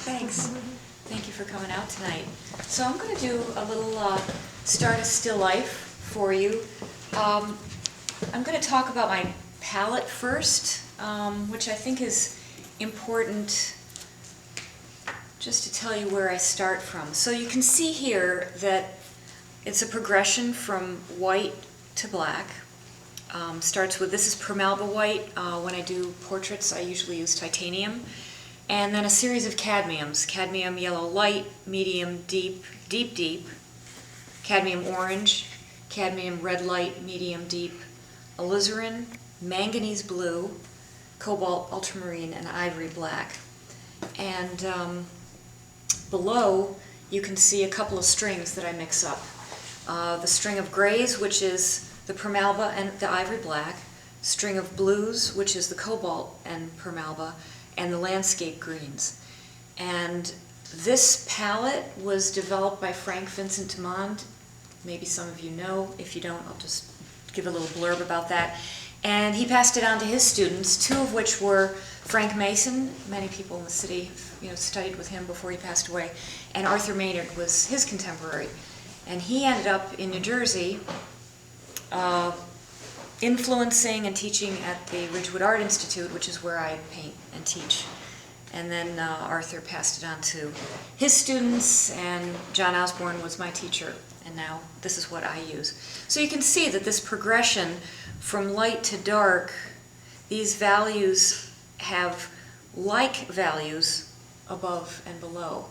Thanks. Thank you for coming out tonight. So I'm going to do a little start a still life for you. I'm going to talk about my palette first, which I think is important just to tell you where I start from. So you can see here that it's a progression from white to black. Starts with, this is Permalba white. When I do portraits, I usually use titanium. And then a series of cadmiums. Cadmium yellow light, medium, deep, deep, deep. Cadmium orange, cadmium red light, medium, deep. Alizarin, manganese blue, cobalt ultramarine, and ivory black. And below, you can see a couple of strings that I mix up. The string of grays, which is the Permalba and the ivory black. String of blues, which is the cobalt and Permalba, and the landscape greens. And this palette was developed by Frank Vincent Dumond. Maybe some of you know. If you don't, I'll just give a little blurb about that. And he passed it on to his students, two of which were Frank Mason. Many people in the city studied with him before he passed away. And Arthur Maynard was his contemporary. And he ended up in New Jersey influencing and teaching at the Ridgewood Art Institute, which is where I paint and teach. And then Arthur passed it on to his students, and John Osborne was my teacher, and now this is what I use. So you can see that this progression from light to dark, these values have like values above and below.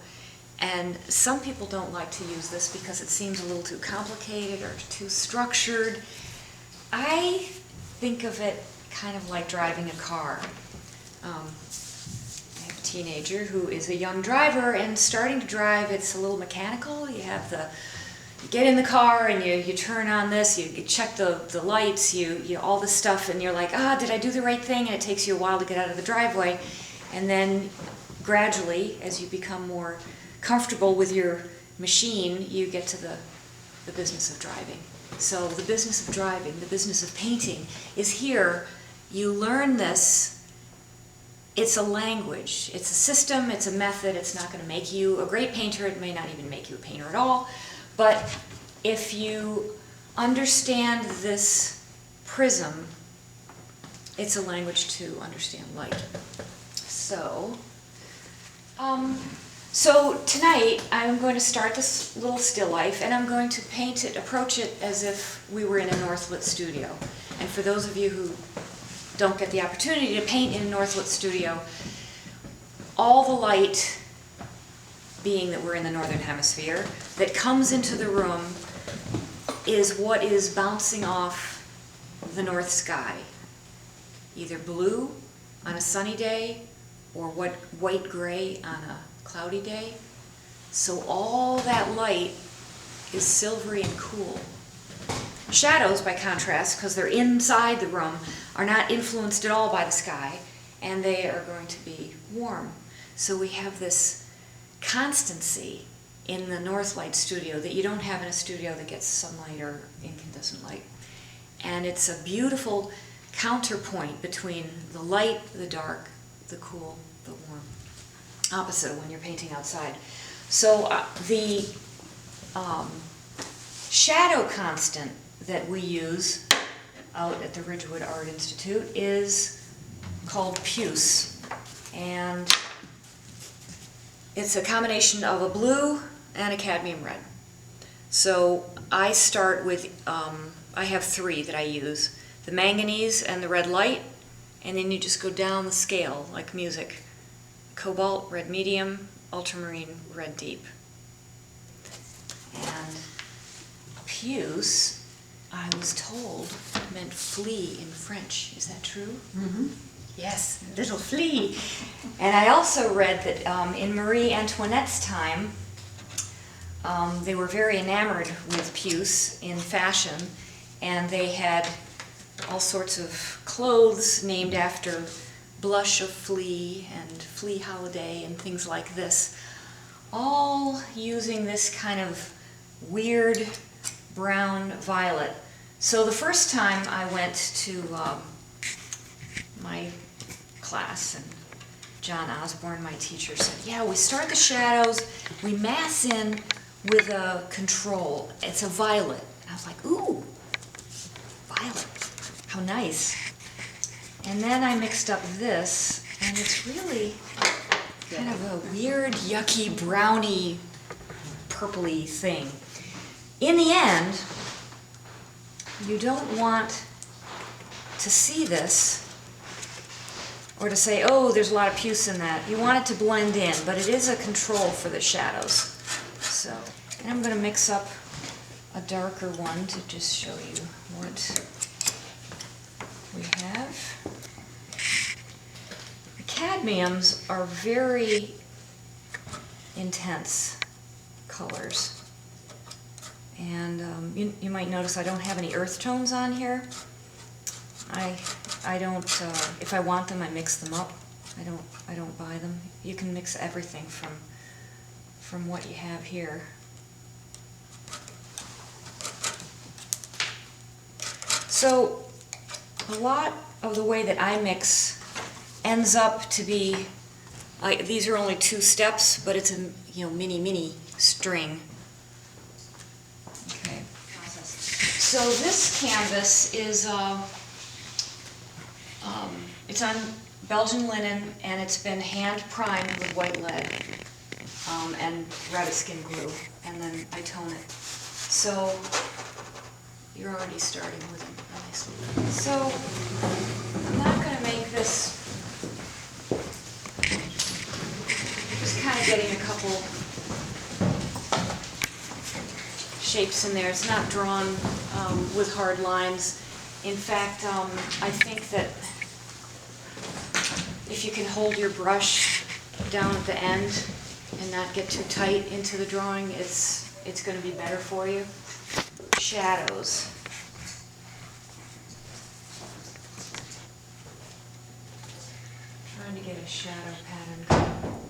And some people don't like to use this because it seems a little too complicated or too structured. I think of it kind of like driving a car. I have a teenager who is a young driver, and starting to drive, it's a little mechanical. You get in the car and you turn on this, you check the lights, you all this stuff, and you're like, did I do the right thing? And it takes you a while to get out of the driveway. And then gradually, as you become more comfortable with your machine, you get to the business of driving. So the business of driving, the business of painting is here. You learn this. It's a language. It's a system. It's a method. It's not going to make you a great painter. It may not even make you a painter at all. But if you understand this prism, it's a language to understand light. So tonight I'm going to start this little still life, and I'm going to paint it, approach it as if we were in a Northlit studio. And for those of you who don't get the opportunity to paint in a Northlit studio, all the light, being that we're in the Northern Hemisphere, that comes into the room is what is bouncing off the north sky. Either blue on a sunny day or white-gray on a cloudy day. So all that light is silvery and cool. Shadows, by contrast, because they're inside the room, are not influenced at all by the sky, and they are going to be warm. So we have this constancy in the Northlight studio that you don't have in a studio that gets sunlight or incandescent light. And it's a beautiful counterpoint between the light, the dark, the cool, the warm. Opposite when you're painting outside. So the shadow constant that we use out at the Ridgewood Art Institute is called puce. And it's a combination of a blue and a cadmium red. So I start with, I have three that I use. The manganese and the red light, and then you just go down the scale like music. Cobalt, red medium, ultramarine, red deep. And puce, I was told, meant flea in French. Is that true? Mm-hmm. Yes, little flea. And I also read that in Marie Antoinette's time, they were very enamored with puce in fashion, and they had all sorts of clothes named after Blush of Flea and Flea Holiday and things like this, all using this kind of weird brown violet. So the first time I went to my class and John Osborne, my teacher, said, yeah, we start the shadows, we mass in with a control. It's a violet. And I was like, ooh, violet, how nice. And then I mixed up this, and it's really kind of a weird, yucky, browny, purpley thing. In the end, you don't want to see this or to say, oh, there's a lot of puce in that. You want it to blend in, but it is a control for the shadows. So, and I'm going to mix up a darker one to just show you what we have. The cadmiums are very intense colors. And you might notice I don't have any earth tones on here. I don't, if I want them, I mix them up. I don't buy them. You can mix everything from what you have here. So a lot of the way that I mix ends up to be, these are only 2 steps, but it's a mini string. Okay. So this canvas is it's on Belgian linen, and it's been hand primed with white lead and rabbit skin glue, and then I tone it. So you're already starting with it nicely. So I'm not going to make this, just kind of getting a couple shapes in there. It's not drawn with hard lines. In fact, I think that if you can hold your brush down at the end and not get too tight into the drawing, it's going to be better for you. Shadows. Trying to get a shadow pattern going.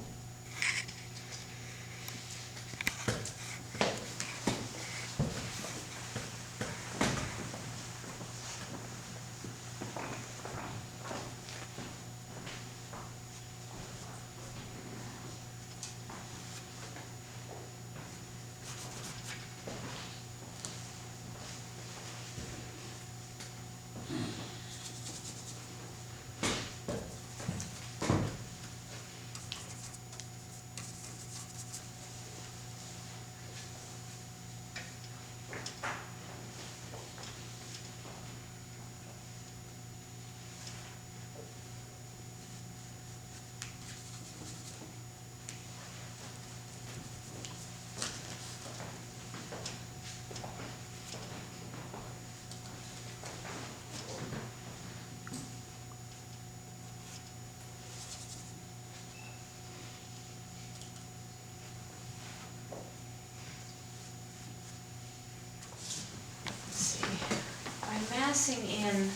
Massing in,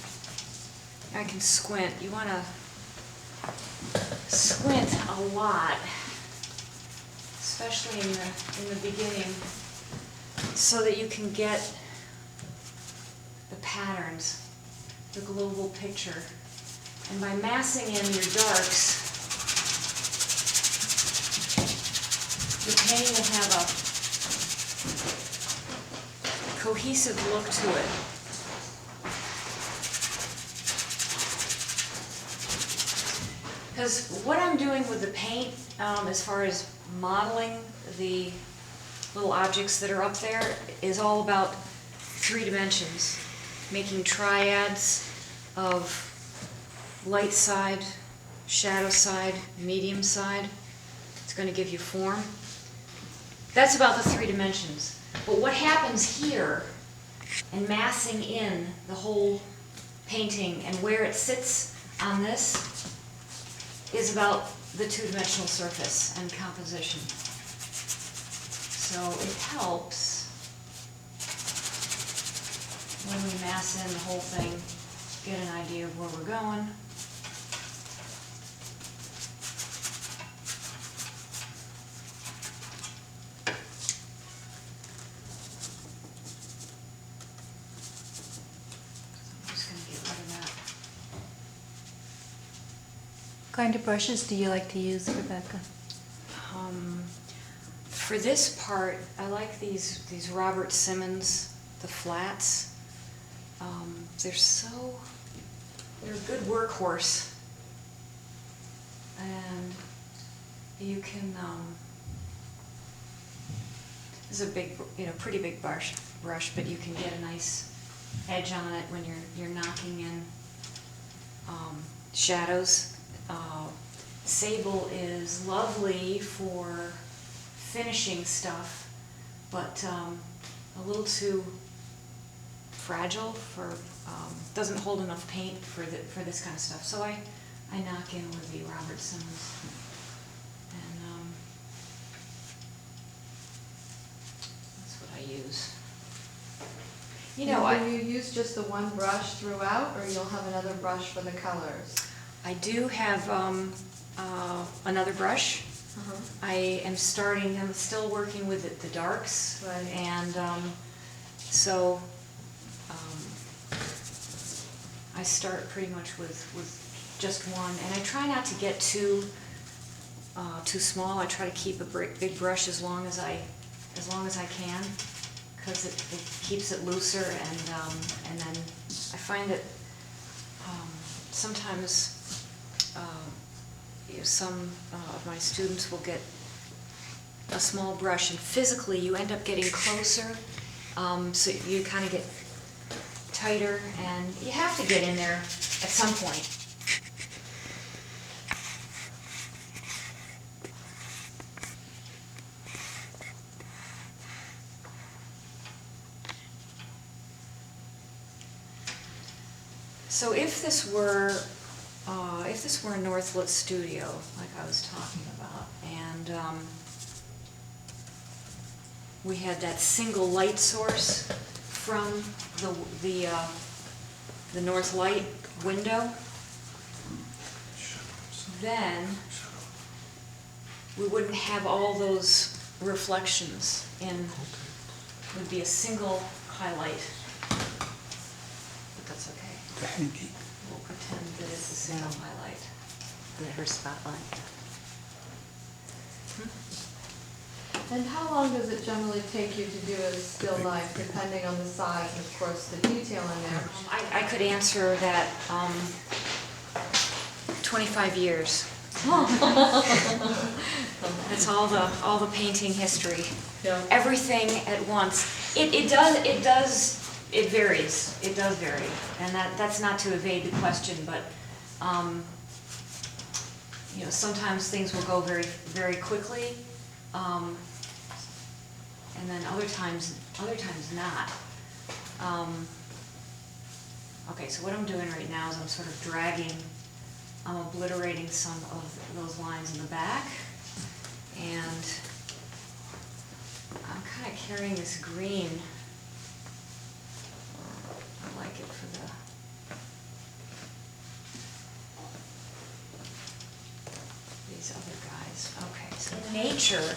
I can squint. You want to squint a lot, especially in the beginning, so that you can get the patterns, the global picture. And by massing in your darks, the painting will have a cohesive look to it. Because what I'm doing with the paint, as far as modeling the little objects that are up there, is all about 3 dimensions. Making triads of light side, shadow side, medium side. It's going to give you form. That's about the 3 dimensions. But what happens here, and massing in the whole painting and where it sits on this, is about the 2-dimensional surface and composition. So it helps when we mass in the whole thing, get an idea of where we're going. kind of brushes do you like to use, Rebecca? For this part, I like these Robert Simmons, the flats. They're a good workhorse, and you can. This is a big, pretty big brush, but you can get a nice edge on it when you're knocking in shadows. Sable is lovely for finishing stuff, but a little too fragile doesn't hold enough paint for this kind of stuff. So I knock in with the Robert Simmons, and that's what I use. Will you use just the one brush throughout, or you'll have another brush for the colors? I do have another brush. I'm still working with the darks, Right. and so I start pretty much with just one, and I try not to get too small. I try to keep a big brush as long as I can, because it keeps it looser, and then I find that sometimes some of my students will get a small brush, and physically you end up getting closer, so you kind of get tighter, and you have to get in there at some point. So if this were a Northlit studio, like I was talking about, and we had that single light source from the north light window, then we wouldn't have all those reflections in. It would be a single highlight, but that's okay. We'll pretend that it's a single highlight. Her spotlight. And how long does it generally take you to do a still life, depending on the size and of course the detail in there? I could answer that 25 years. That's all the painting history. Yeah. Everything at once. It varies. It does vary, and that's not to evade the question, but sometimes things will go very, very quickly, and then other times not. Okay, so what I'm doing right now is I'm sort of I'm obliterating some of those lines in the back, and I'm kind of carrying this green. I like it for these other guys. Okay, so in nature,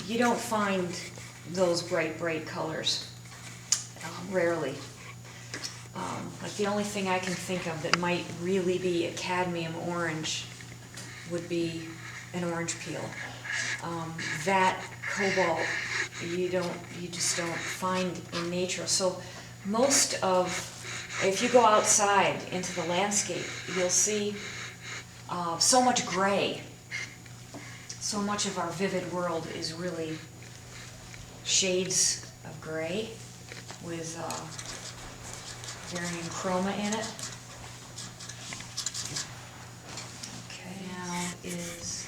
you don't find those bright colors, rarely. Like the only thing I can think of that might really be a cadmium orange would be an orange peel. That cobalt you just don't find in nature. So if you go outside into the landscape, you'll see so much gray. So much of our vivid world is really shades of gray with varying chroma in it. Okay, now is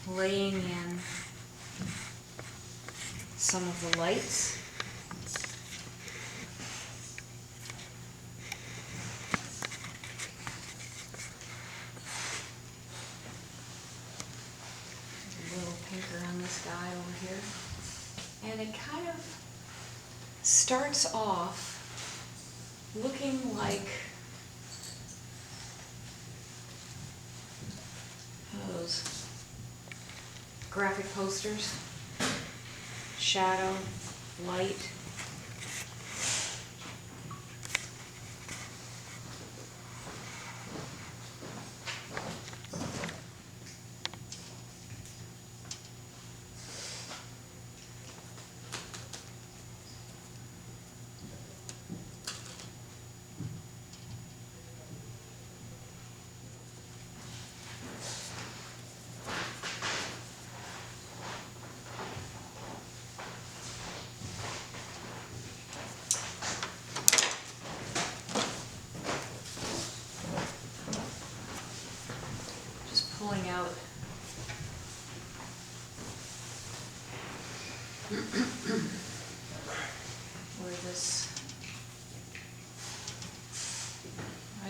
laying in some of the lights. A little pinker on this guy over here. And it kind of starts off looking like those graphic posters. Shadow, light.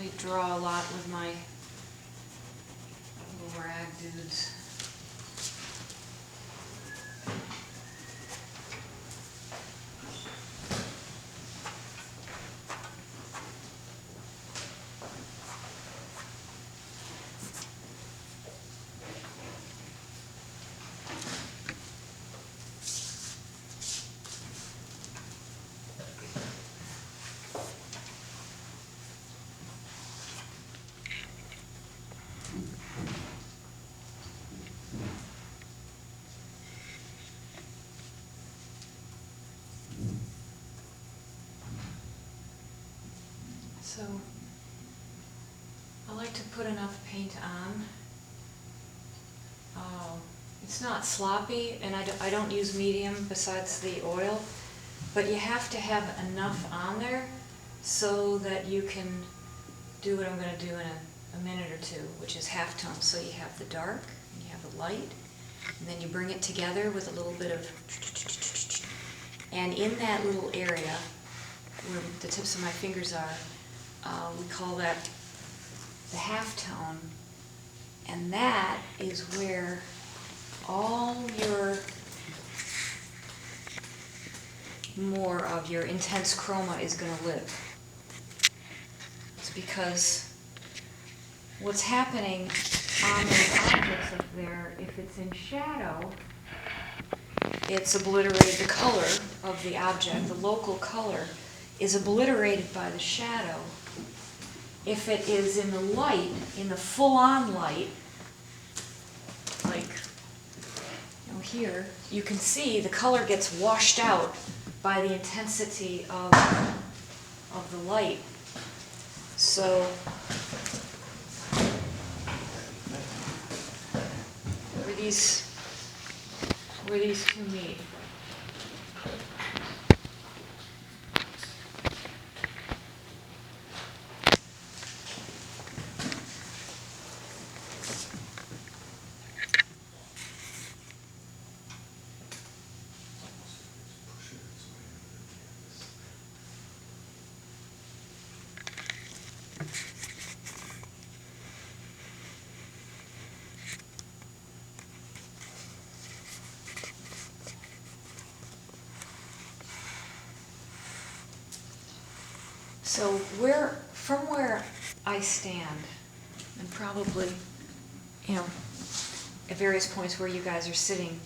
I draw a lot with my little rag dudes. So I like to put enough paint on. It's not sloppy, and I don't use medium besides the oil, but you have to have enough on there so that you can do what I'm going to do in a minute or two, which is halftone. So you have the dark, and you have the light, and then you bring it together with a little bit of, and in that little area where the tips of my fingers are, we call that the halftone, and that is where all more of your intense chroma is going to live. It's because what's happening on those objects up there, if it's in shadow, it's obliterated. The color of the object, the local color, is obliterated by the shadow. If it is in the light, in the full-on light, like here, you can see the color gets washed out by the intensity of the light. So where these two meet. So from where I stand, and probably, at various points where you guys are sitting,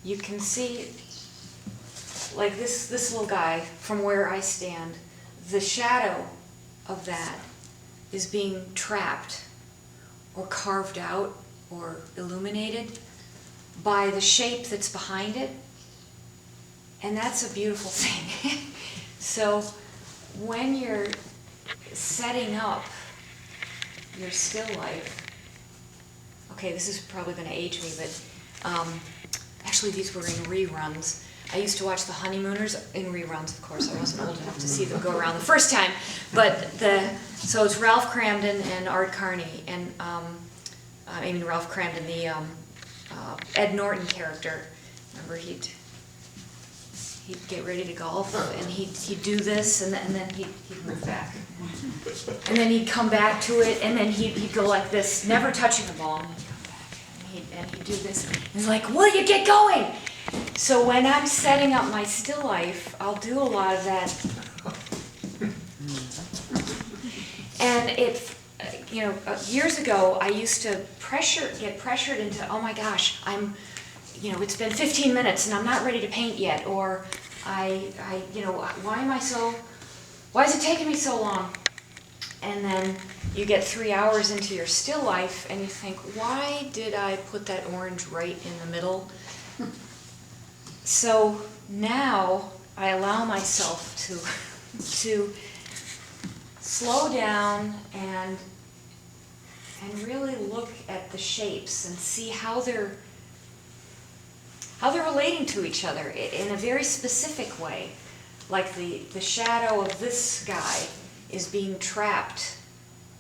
you can see, like this little guy, from where I stand, the shadow of that is being trapped or carved out or illuminated by the shape that's behind it, and that's a beautiful thing. So when you're setting up your still life, okay, this is probably going to age me, but actually these were in reruns. I used to watch The Honeymooners in reruns, of course. I wasn't old enough to see them go around the first time. But so it's Ralph Cramden and Art Carney, and Ralph Cramden, the Ed Norton character. Remember, he'd get ready to golf, and he'd do this, and then he'd move back. And then he'd come back to it, and then he'd go like this, never touching the ball, and he'd come back, and he'd do this. And he's like, will you get going? So when I'm setting up my still life, I'll do a lot of that. And years ago, I used to get pressured into, oh my gosh, it's been 15 minutes and I'm not ready to paint yet, or why is it taking me so long? And then you get 3 hours into your still life and you think, why did I put that orange right in the middle? So now I allow myself to slow down and really look at the shapes and see how they're relating to each other in a very specific way. Like the shadow of this guy is being trapped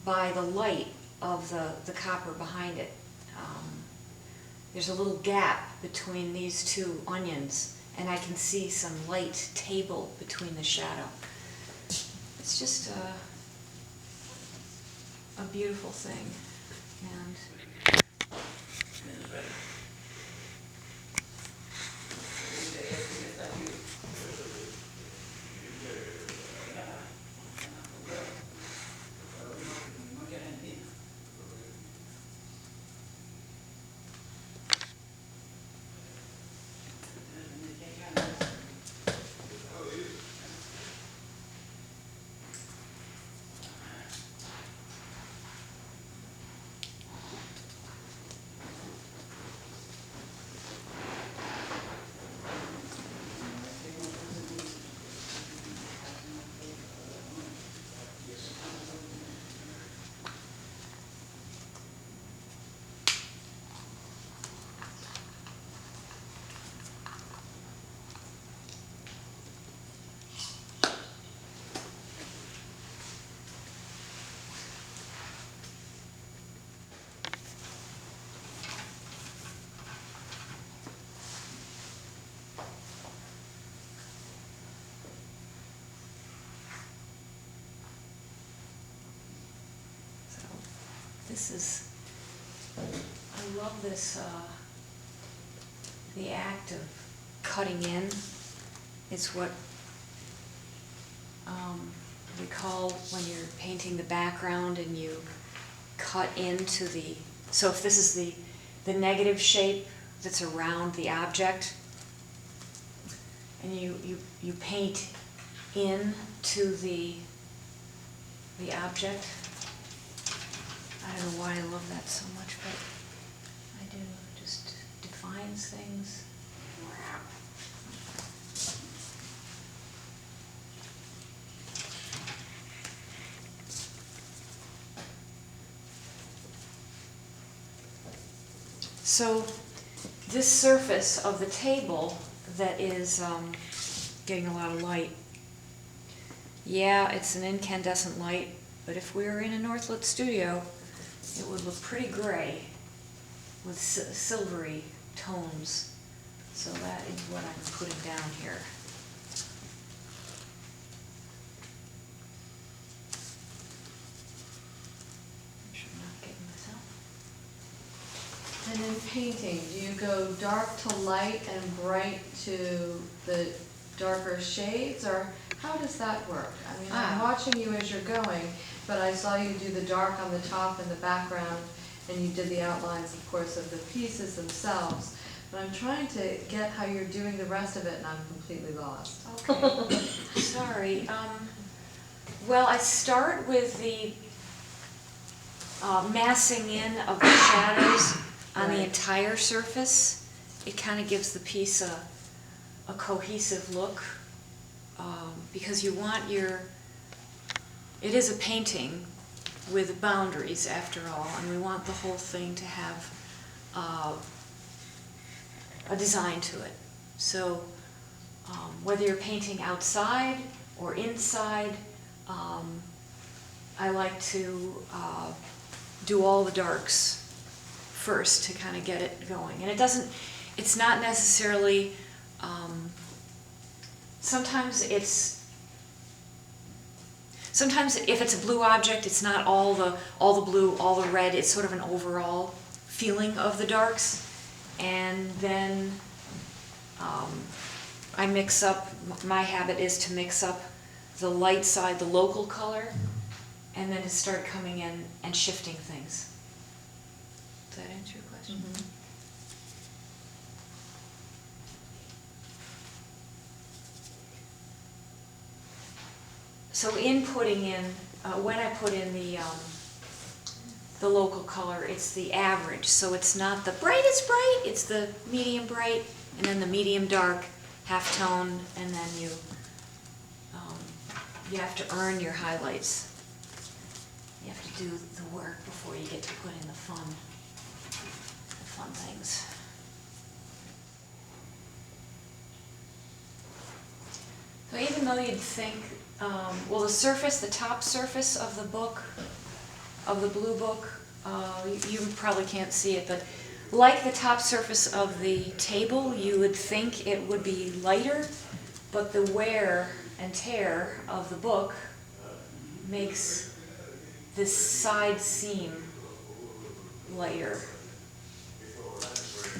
by the light of the copper behind it. There's a little gap between these two onions, and I can see some light table between the shadow. It's just beautiful thing. And so this is, I love this, the act of cutting in is what we call when you're painting the background and you cut into the, so if this is the negative shape that's around the object, and you paint in to the object. I don't know why I love that so much, but I do. It just defines things. So this surface of the table that is getting a lot of light, yeah, it's an incandescent light, but if we were in a Northlit studio, it would look pretty gray with silvery tones. So that is what I'm putting down here. Make sure I'm not getting this out. And in painting, do you go dark to light and bright to the darker shades, or how does that work? I mean, I'm watching you as you're going, but I saw you do the dark on the top and the background, and you did the outlines, of course, of the pieces themselves. But I'm trying to get how you're doing the rest of it, and I'm completely lost. Okay, sorry. Well, I start with the massing in of the shadows on the Right. entire surface. It kind of gives the piece a cohesive look, because you want your, it is a painting with boundaries after all, and we want the whole thing to have a design to it. So whether you're painting outside or inside, I like to do all the darks first to kind of get it going. And it's not necessarily, sometimes if it's a blue object, it's not all the blue, all the red, it's sort of an overall feeling of the darks. And then I mix up, my habit is to mix up the light side, the local color, and then to start coming in and shifting things. Does that answer your question? Mhm. So in putting in, when I put in the local color, it's the average. So it's not the brightest bright, it's the medium bright, and then the medium dark, half tone, and then you have to earn your highlights. You have to do the work before you get to put in the fun things. So even though you'd think, well, the surface, the top surface of the book, of the blue book, you probably can't see it, but like the top surface of the table, you would think it would be lighter, but the wear and tear of the book makes this side seam layer.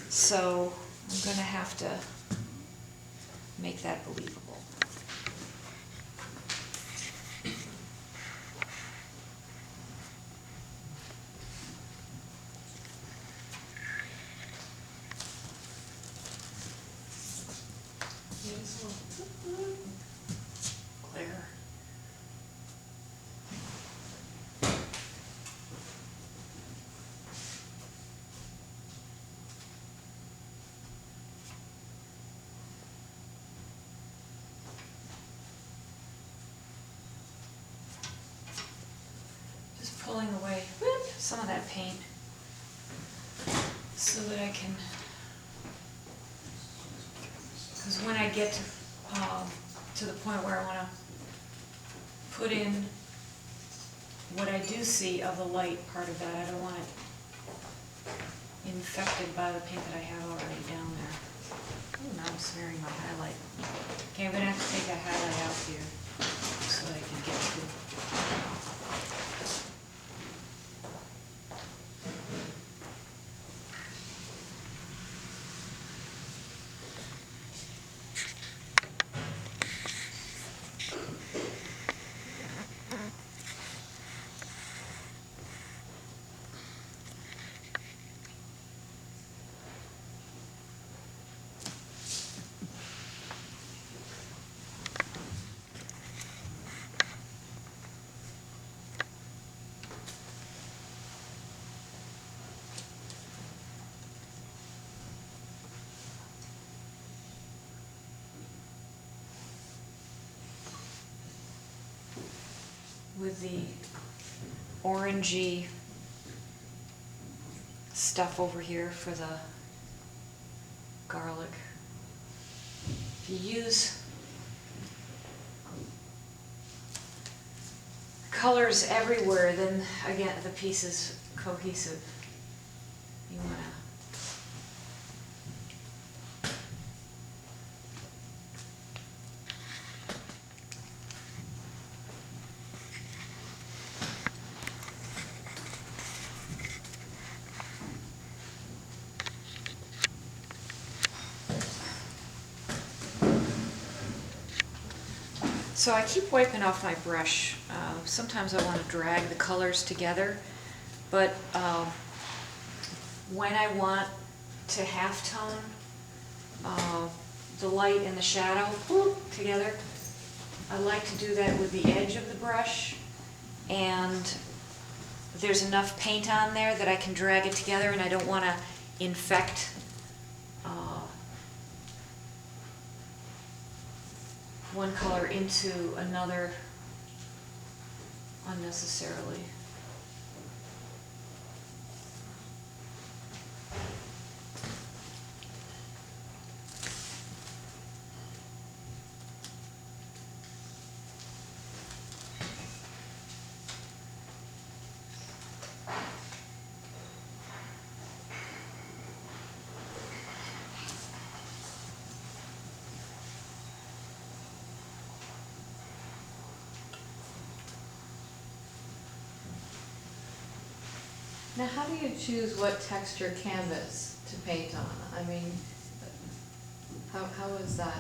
So I'm gonna have to make that believable. Clear. Just pulling away some of that paint so that I can, because when I get to the point where I want to put in what I do see of the light part of that, I don't want it infected by the paint that I have already down there. Ooh, now I'm smearing my highlight. Okay, I'm going to have to take that highlight out here so that I can get to. With the orangey stuff over here for the garlic. If you use colors everywhere, then again the piece is cohesive. You want to So I keep wiping off my brush. Sometimes I want to drag the colors together, but when I want to halftone the light and the shadow together, I like to do that with the edge of the brush, and there's enough paint on there that I can drag it together, and I don't want to infect one color into another unnecessarily. Now, how do you choose what texture canvas to paint on? I mean, how is that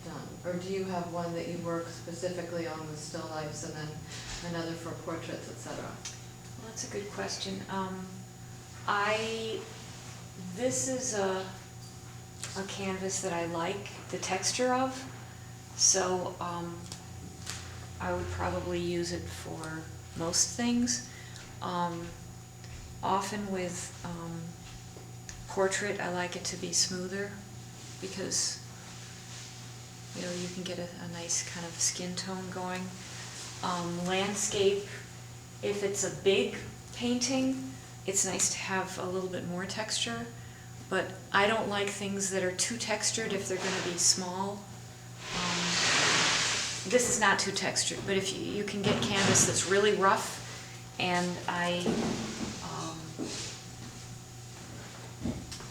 done? Or do you have one that you work specifically on with still lifes and then another for portraits, etc.? Well, that's a good question. This is a canvas that I like the texture of, so I would probably use it for most things. Often with portrait, I like it to be smoother because you can get a nice kind of skin tone going. Landscape, if it's a big painting, it's nice to have a little bit more texture, but I don't like things that are too textured if they're going to be small. This is not too textured, but if you can get canvas that's really rough, and I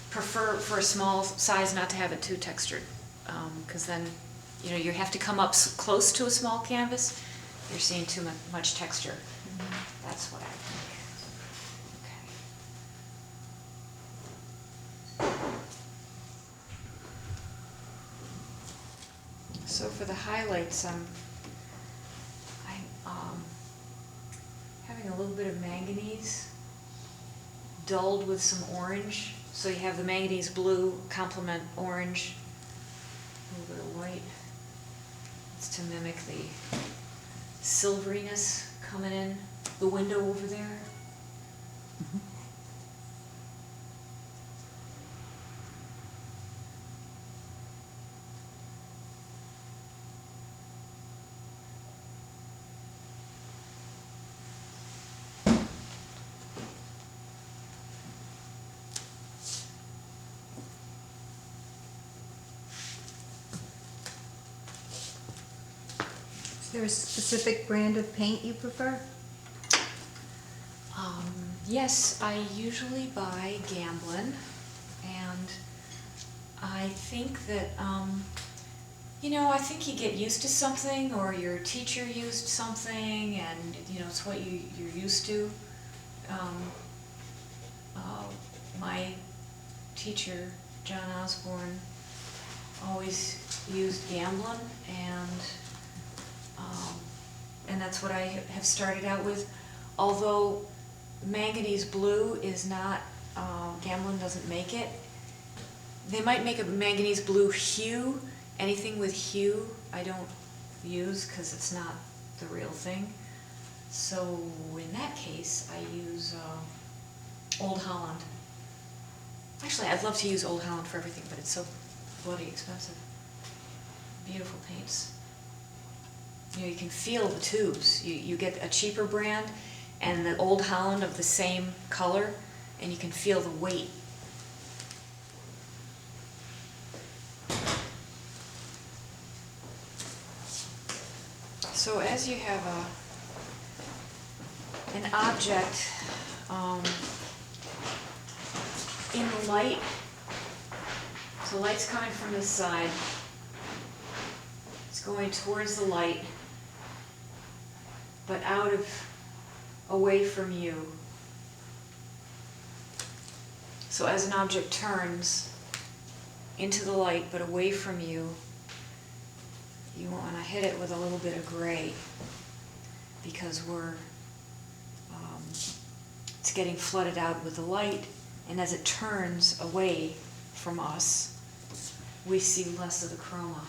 prefer for a small size not to have it too textured, because then you have to come up close to a small canvas, you're seeing too much texture. That's what I So for the highlights, I'm having a little bit of manganese dulled with some orange. So you have the manganese blue complement orange, a little bit of white. It's to mimic the silveriness coming in the window over there. Is there a specific brand of paint you prefer? Yes, I usually buy Gamblin, and I think that, I think you get used to something, or your teacher used something, and, it's what you're used to. My teacher, John Osborne, always used Gamblin, and that's what I have started out with. Although manganese blue is not, Gamblin doesn't make it. They might make a manganese blue hue. Anything with hue I don't use because it's not the real thing. So in that case, I use Old Holland. Actually, I'd love to use Old Holland for everything, but it's so bloody expensive. Beautiful paints. You can feel the tubes. You get a cheaper brand and the Old Holland of the same color, and you can feel the weight. So as you have an object in the light, so light's coming from this side, it's going towards the light, but away from you. So as an object turns into the light but away from you, you want to hit it with a little bit of gray, because it's getting flooded out with the light, and as it turns away from us, we see less of the chroma.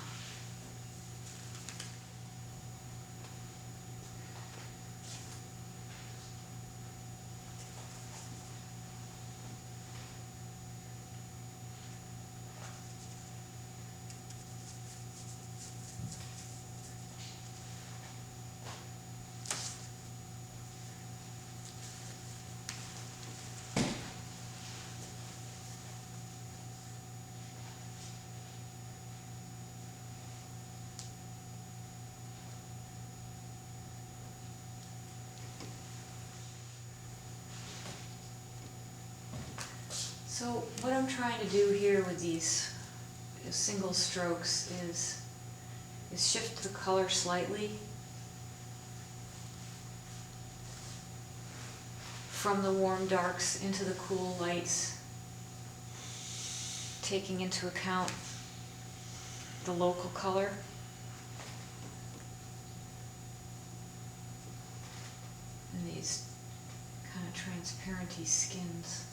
So what I'm trying to do here with these single strokes is shift the color slightly from the warm darks into the cool lights, taking into account the local color. And these kind of transparenty skins.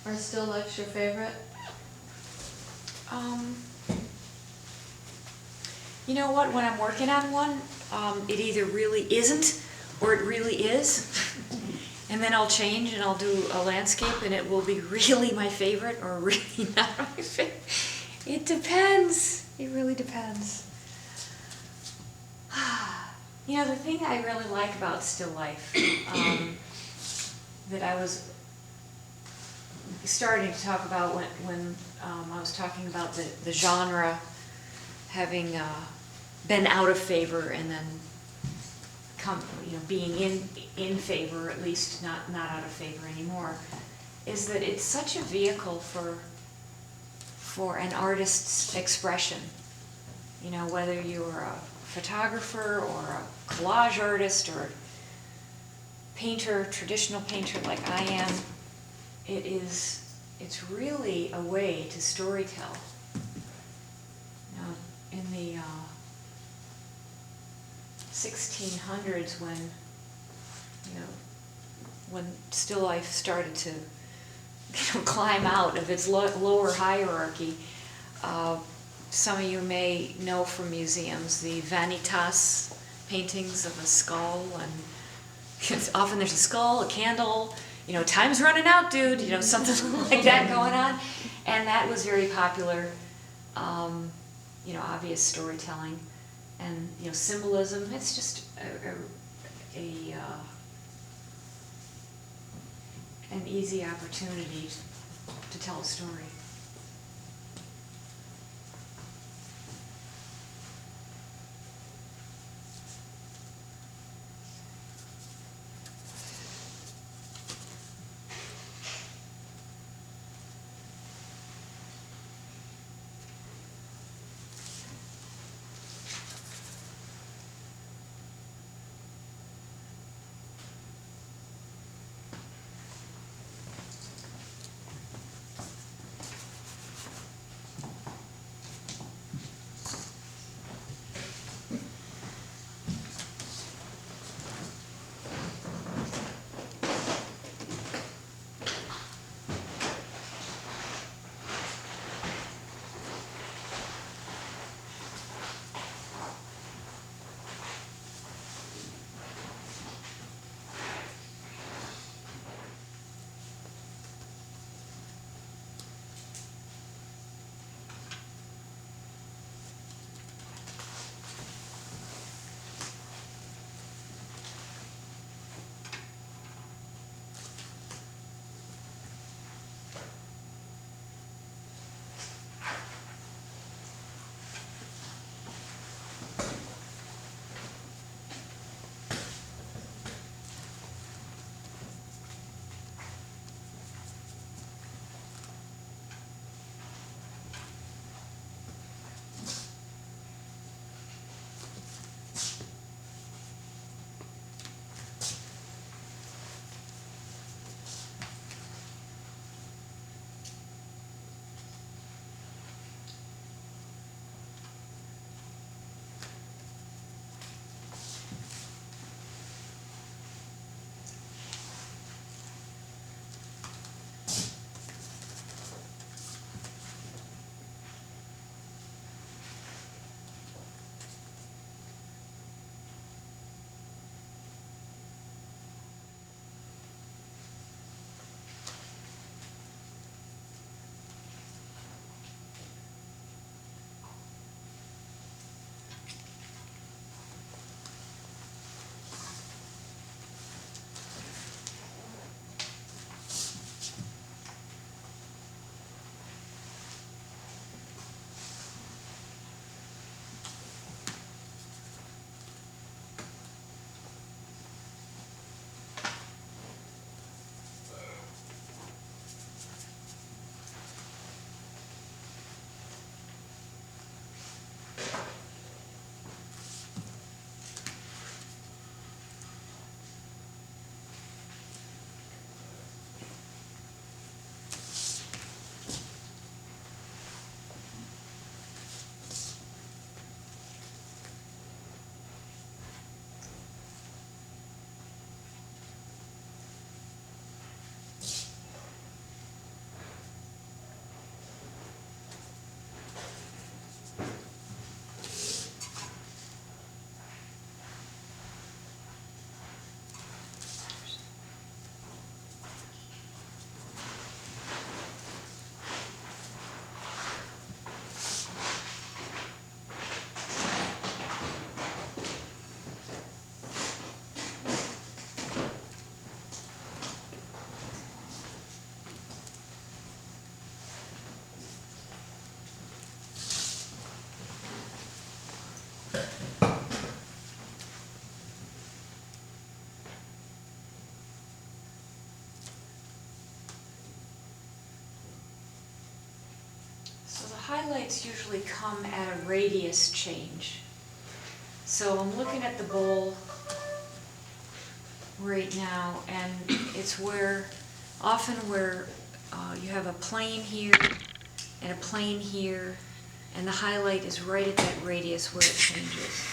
Are still lifes your favorite? You know what, when I'm working on one, it either really isn't or it really is. And then I'll change and I'll do a landscape and it will be really my favorite or really not my favorite. It depends. It really depends. You know, the thing I really like about still life, that I was starting to talk about when I was talking about the genre having been out of favor and then being in favor, at least not out of favor anymore, is that it's such a vehicle for an artist's expression. You know, whether you're a photographer or a collage artist or painter, traditional painter like I am, it's really a way to storytell. You know, in the 1600s when still life started to climb out of its lower hierarchy, some of you may know from museums the vanitas paintings of a skull, and often there's a skull, a candle, time's running out, dude, something like that going on. And that was very popular, obvious storytelling and, symbolism. It's just an easy opportunity to tell a story. highlights usually come at a radius change. So I'm looking at the bowl right now, and it's often where you have a plane here and a plane here, and the highlight is right at that radius where it changes.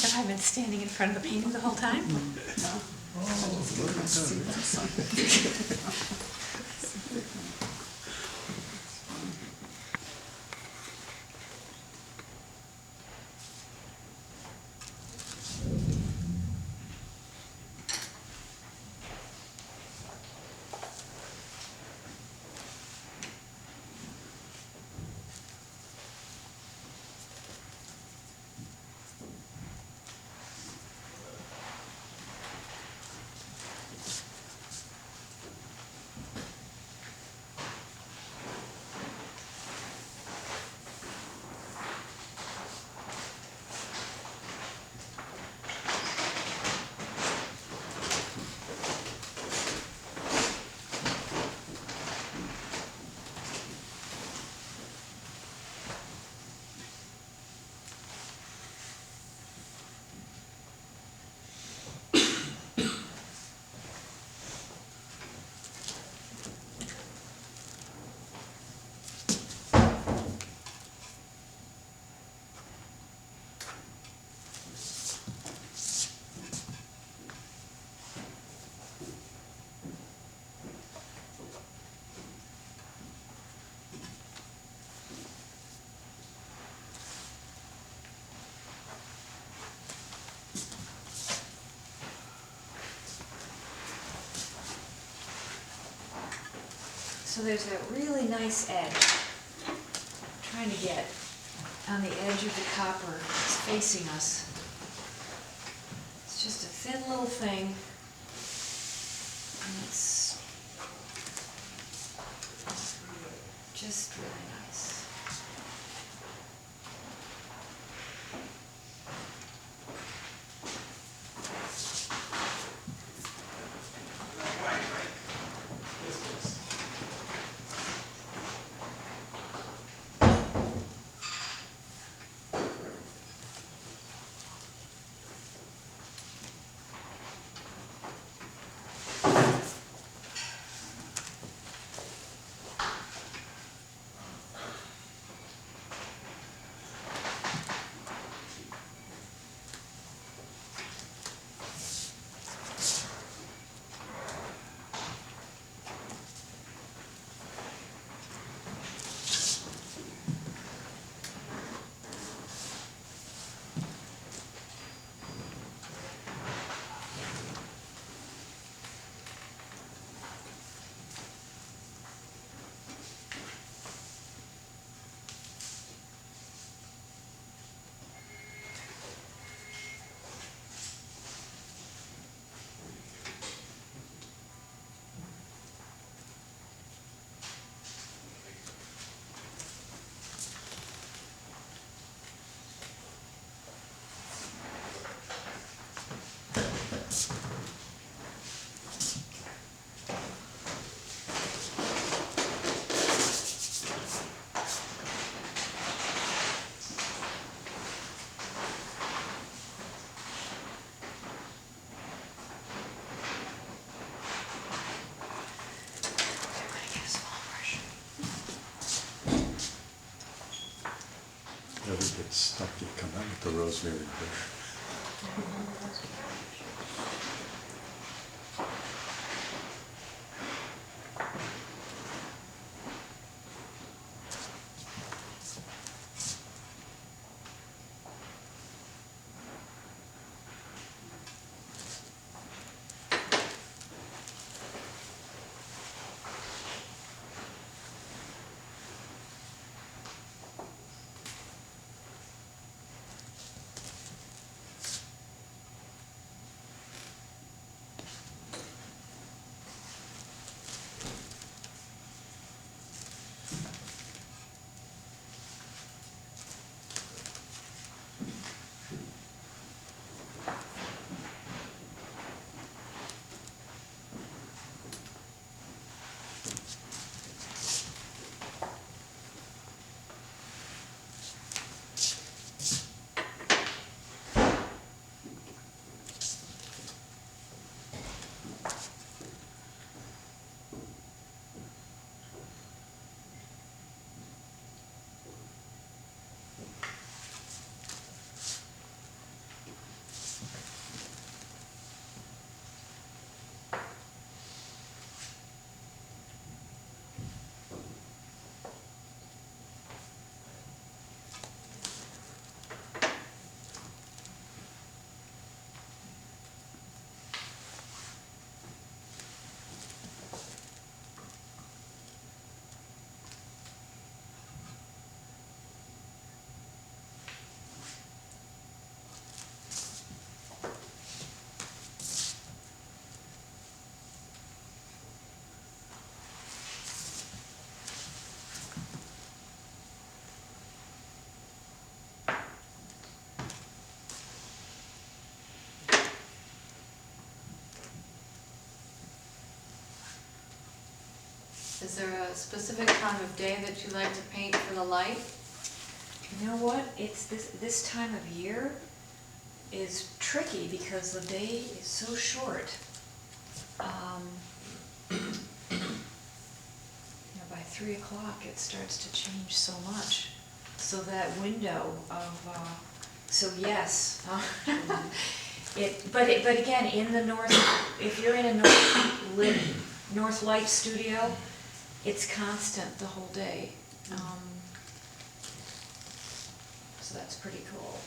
Have I been standing in front of the painting the whole time? So there's that really nice edge. I'm trying to get on the edge of the copper that's facing us. It's just a thin little thing. And it's just really nice. Ever get stuck, you come out with the rosemary bush. Is there a specific time of day that you like to paint for the light? You know what, it's this time of year is tricky because the day is so short. You know, by 3 o'clock, it starts to change so much. So that window of, so yes. But again, in the north, if you're in a north light studio, it's constant the whole day. So that's pretty cool.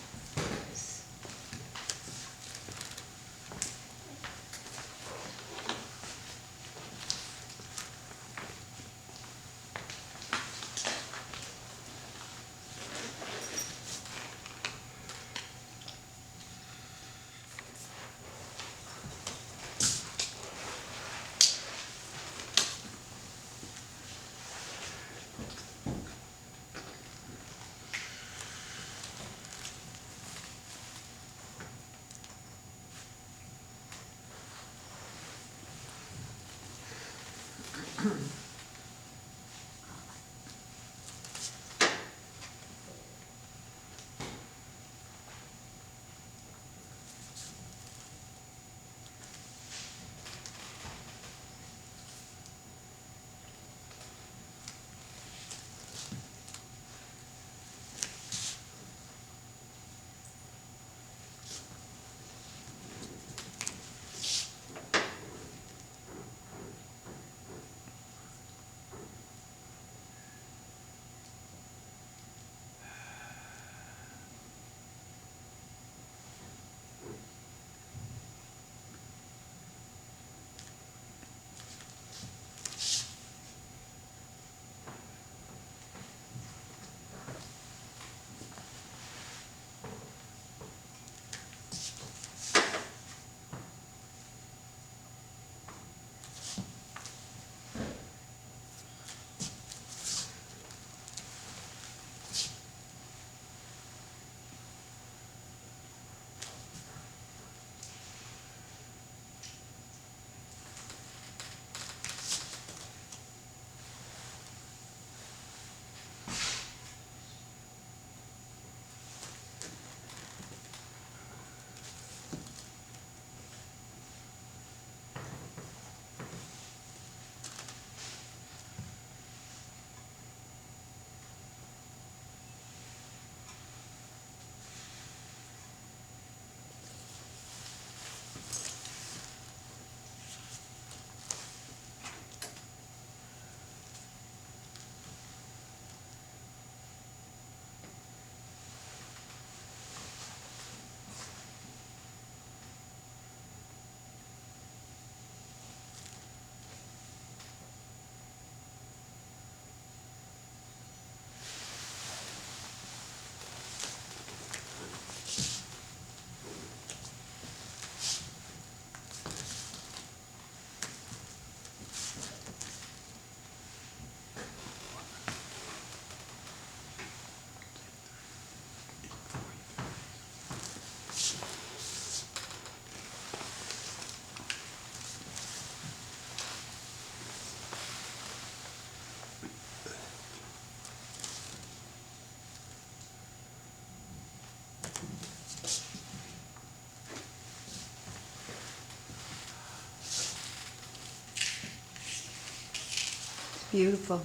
Beautiful.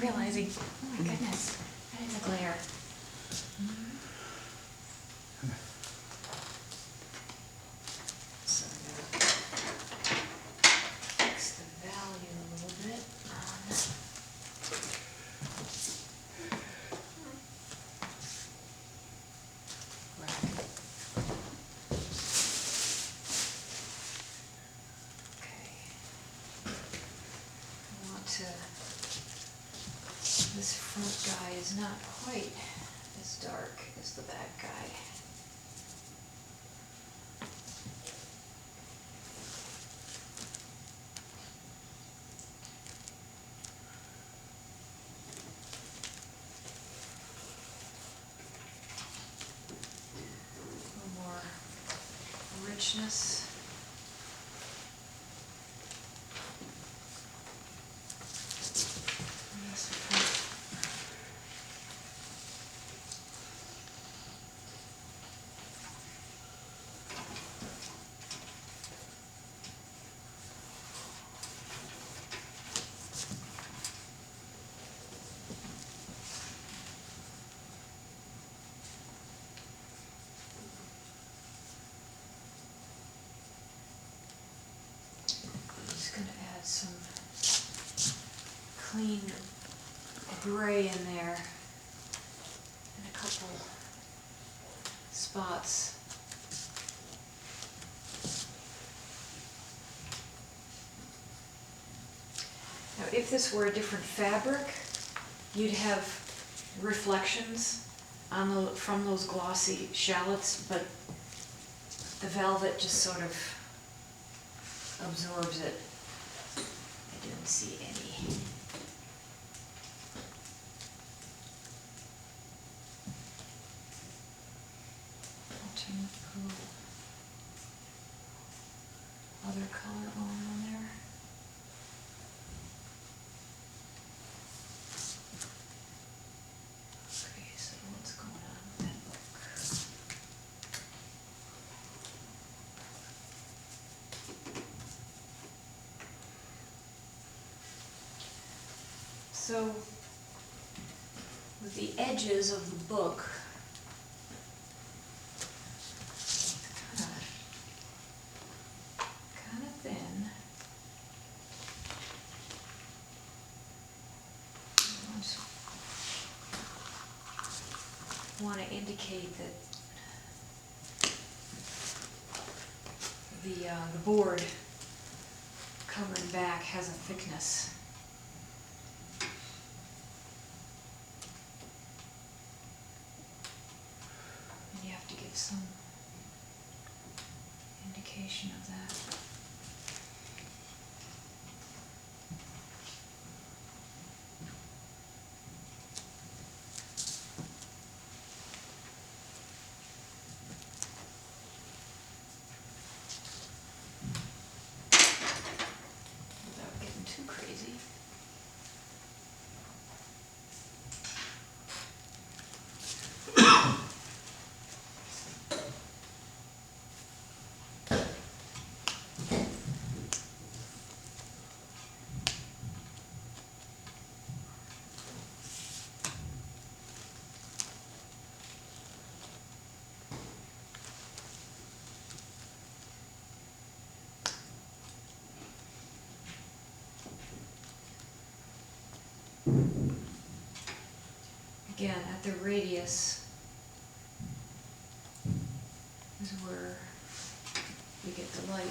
Realizing, oh my goodness, that is a glare. So I'm gonna fix the value a little bit on. Okay. I want to, this front guy is not quite as dark as the back guy. A little more richness. some clean gray in there in a couple spots. Now, if this were a different fabric, you'd have reflections on from those glossy shallots, but the velvet just sort of absorbs it. I didn't see any. Alternate blue. Other color going on there. Okay, so what's going on with that book? So, with the edges of the book, kind of thin. I just want to indicate that the board covering back has a thickness. And you have to give some indication of that. Without getting too crazy. Again, at the radius is where we get the light.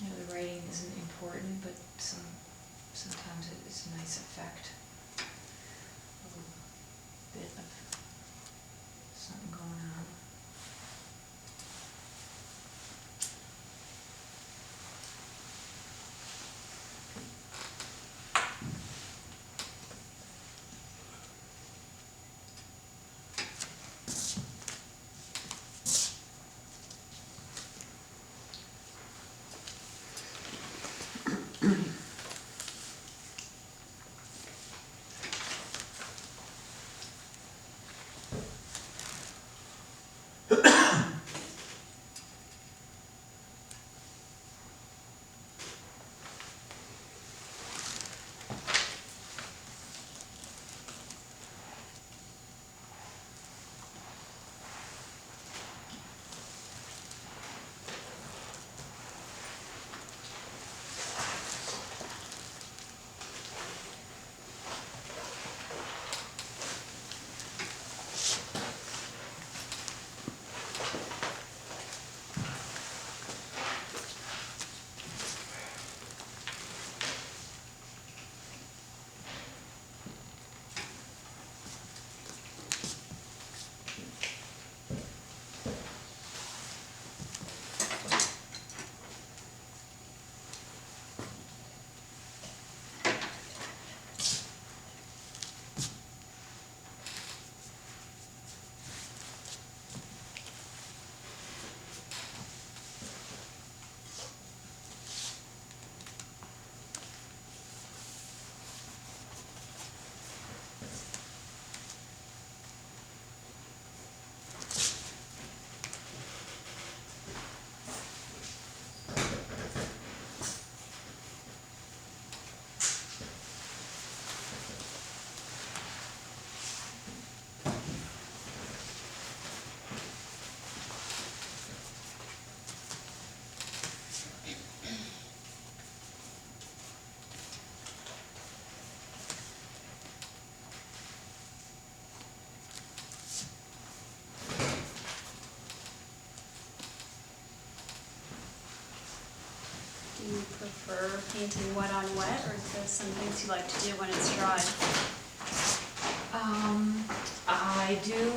You know, the writing isn't important, but sometimes it's a nice effect. A little bit of something going on. prefer painting wet on wet, or is there some things you like to do when it's dry? I do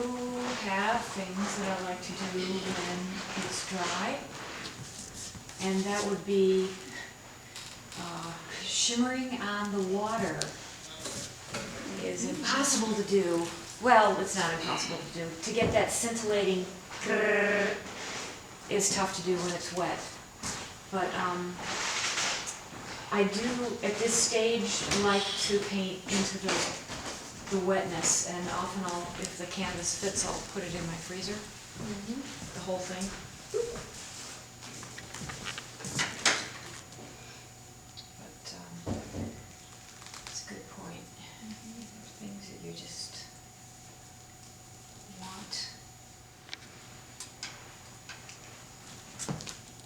have things that I like to do when it's dry. And that would be shimmering on the water is impossible to do. Well, it's not impossible to do. To get that scintillating grrr is tough to do when it's wet. But I do, at this stage, like to paint into the wetness, and often if the canvas fits, I'll put it in my freezer, the whole thing. But it's a good point. Things that you just want.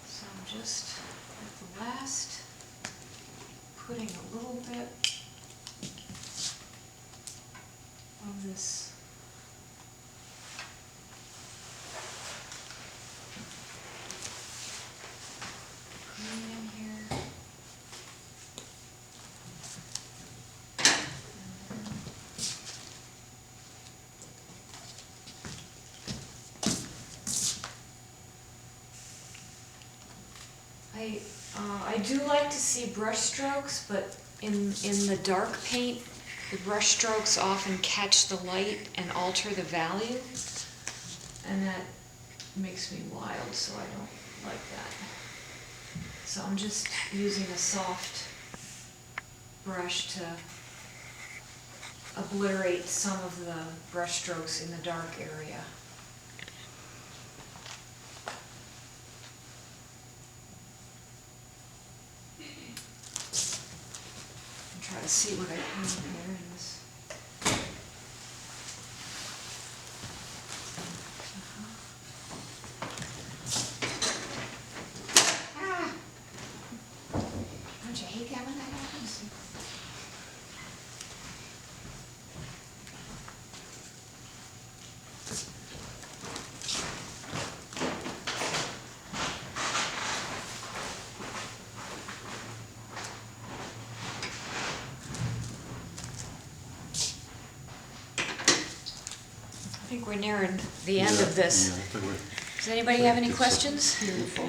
So I'm just at the last, putting a little bit of this green in here. I do like to see brush strokes, but in the dark paint, the brush strokes often catch the light and alter the value, and that makes me wild, so I don't like that. So I'm just using a soft brush to obliterate some of the brush strokes in the dark area. Try to see what I can here in this. Ah! Don't you hate that when that happens? I think we're nearing the end of this. Yeah, I think Does anybody have any questions? Beautiful.